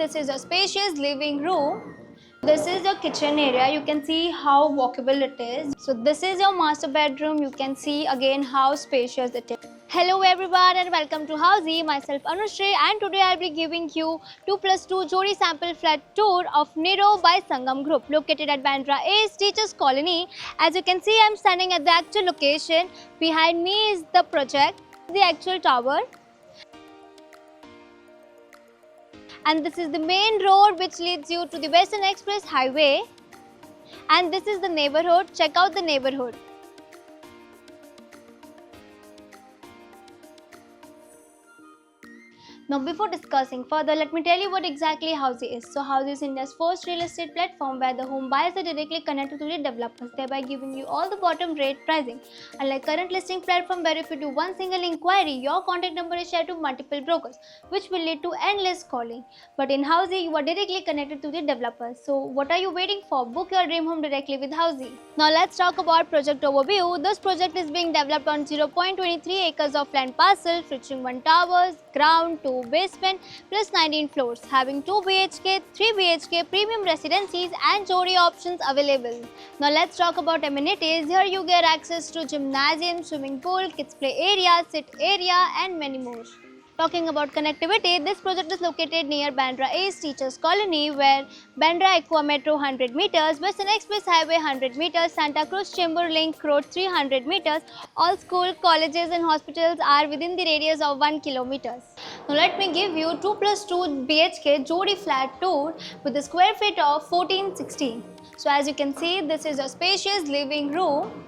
this is a spacious living room. This is your kitchen area. You can see how walkable it is. So this is your master bedroom. You can see again how spacious it is. Hello everyone and welcome to Housey. Myself Anushri, and today I'll be giving you 2+2 Jodi sample flat tour of Nero by Sangam Group located at Bandra East Teachers Colony. As you can see, I'm standing at the actual location. Behind me is the project, the actual tower. And this is the main road which leads you to the Western Express Highway. And this is the neighborhood. Check out the neighborhood. Now before discussing further, let me tell you what exactly Housey is. So Housey is India's first real estate platform where the home buyers are directly connected to the developers, thereby giving you all the bottom rate pricing. Unlike current listing platform where if you do one single inquiry, your contact number is shared to multiple brokers, which will lead to endless calling. But in Housey, you are directly connected to the developers. So what are you waiting for? Book your dream home directly with Housey. Now let's talk about project overview. This project is being developed on 0.23 acres of land parcel featuring 1 towers, ground, 2 basement plus 19 floors, having 2 BHK, 3 BHK premium residencies and Jodi options available. Now let's talk about amenities. Here you get access to gymnasium, swimming pool, kids play area, sit area and many more. Talking about connectivity, this project is located near Bandra East Teachers Colony where Bandra Aqua Metro 100 meters, Western Express Highway 100 meters, Santa Cruz Chamber Link Road 300 meters, all school, colleges and hospitals are within the radius of 1 kilometers. Now let me give you 2+2 BHK Jodi flat tour with a square feet of 1416. So as you can see, this is a spacious living room.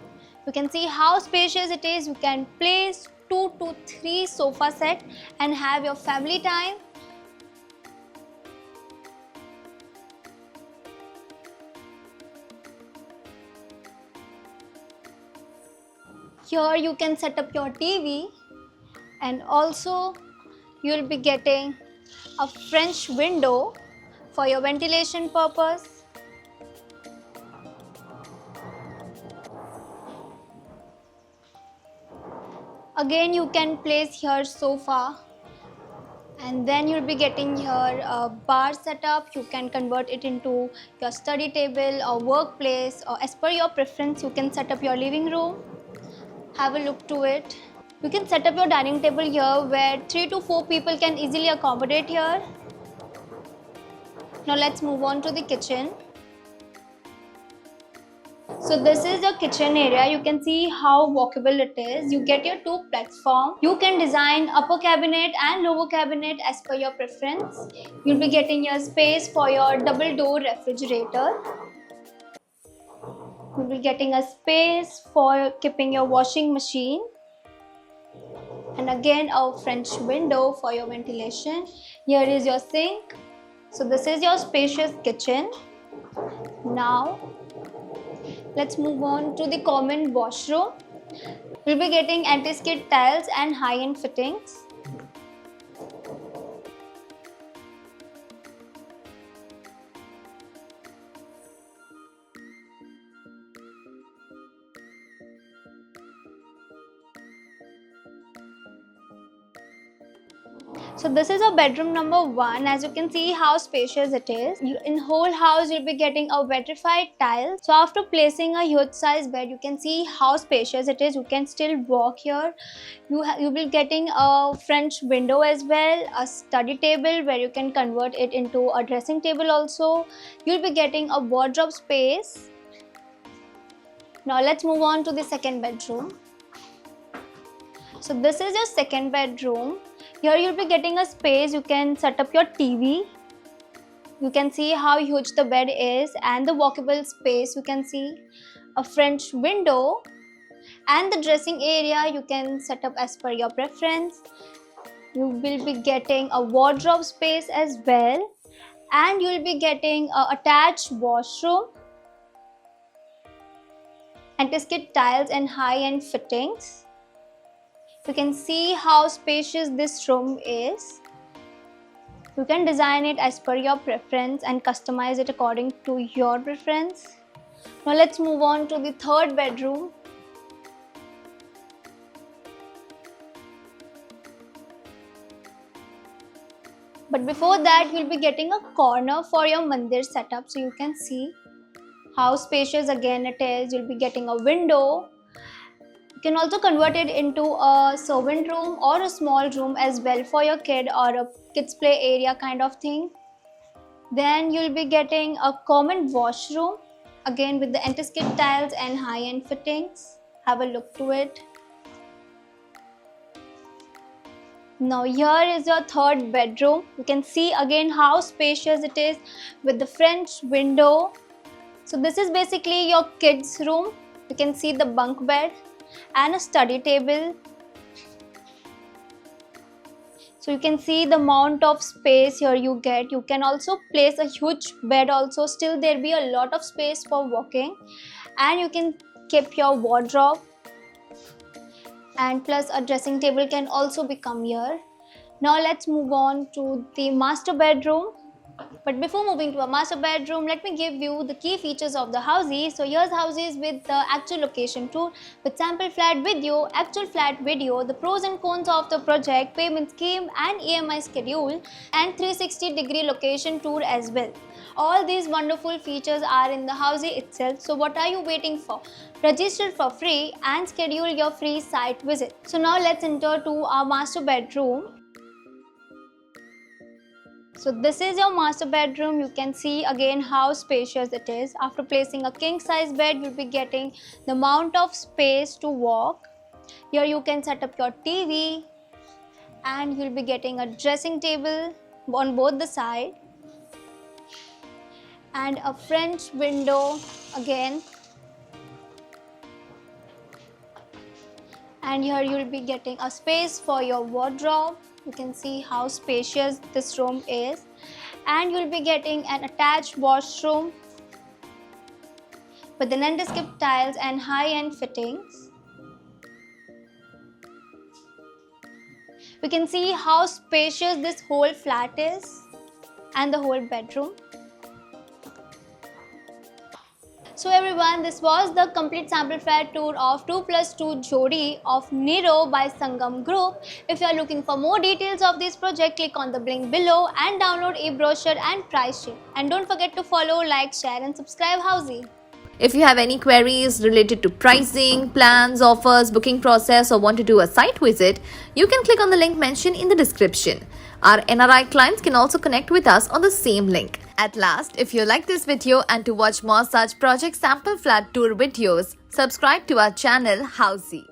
You can see how spacious it is. You can place 2 to 3 sofa set and have your family time. Here you can set up your TV, and also you will be getting a French window for your ventilation purpose. Again, you can place here sofa, and then you'll be getting here a bar setup. You can convert it into your study table or workplace, or as per your preference, you can set up your living room. Have a look to it. You can set up your dining table here where 3 to 4 people can easily accommodate here. Now let's move on to the kitchen. So this is your kitchen area. You can see how walkable it is. You get your 2 platforms. You can design upper cabinet and lower cabinet as per your preference. You'll be getting your space for your double door refrigerator. You'll be getting a space for keeping your washing machine. And again a French window for your ventilation. Here is your sink. So this is your spacious kitchen. Now let's move on to the common washroom. We'll be getting anti-skid tiles and high-end fittings. So this is a bedroom number 1. As you can see how spacious it is. In whole house you'll be getting a vitrified tile. So after placing a huge size bed, you can see how spacious it is. You can still walk here. You will be getting a French window as well, a study table where you can convert it into a dressing table also. You'll be getting a wardrobe space. Now let's move on to the second bedroom. So this is your second bedroom. Here you'll be getting a space. You can set up your TV. You can see how huge the bed is and the walkable space. You can see a French window and the dressing area you can set up as per your preference. You will be getting a wardrobe space as well, and you will be getting a attached washroom, anti-skid tiles and high-end fittings. You can see how spacious this room is. You can design it as per your preference and customize it according to your preference. Now let's move on to the third bedroom. But before that, you'll be getting a corner for your mandir setup. So you can see how spacious again it is. You'll be getting a window. You can also convert it into a servant room or a small room as well for your kid, or a kids play area kind of thing. Then you'll be getting a common washroom, again with the anti-skid tiles and high-end fittings. Have a look to it. Now here is your third bedroom. You can see again how spacious it is with the French window. So this is basically your kids room. You can see the bunk bed and a study table. So you can see the amount of space here you get. You can also place a huge bed also. Still there be a lot of space for walking. And you can keep your wardrobe. And plus a dressing table can also become here. Now let's move on to the master bedroom. But before moving to a master bedroom, let me give you the key features of the housey. So here's houses with the actual location tour, with sample flat video, actual flat video, the pros and cons of the project, payment scheme and EMI schedule, and 360-degree location tour as well. All these wonderful features are in the housey itself. So what are you waiting for? Register for free and schedule your free site visit. So now let's enter to our master bedroom. So this is your master bedroom. You can see again how spacious it is. After placing a king size bed, you'll be getting the amount of space to walk. Here you can set up your TV, and you'll be getting a dressing table on both the sides and a French window again. And here you'll be getting a space for your wardrobe. You can see how spacious this room is. And you'll be getting an attached washroom with the anti-skid tiles and high-end fittings. We can see how spacious this whole flat is and the whole bedroom. So everyone, this was the complete sample flat tour of 2+2 Jodi of Niro by Sangam Group. If you are looking for more details of this project, click on the link below and download e-brochure and price sheet. And don't forget to follow, like, share and subscribe Housey. If you have any queries related to pricing, plans, offers, booking process, or want to do a site visit, you can click on the link mentioned in the description. Our NRI clients can also connect with us on the same link. At last, if you like this video and to watch more such project sample flat tour videos, subscribe to our channel Housey.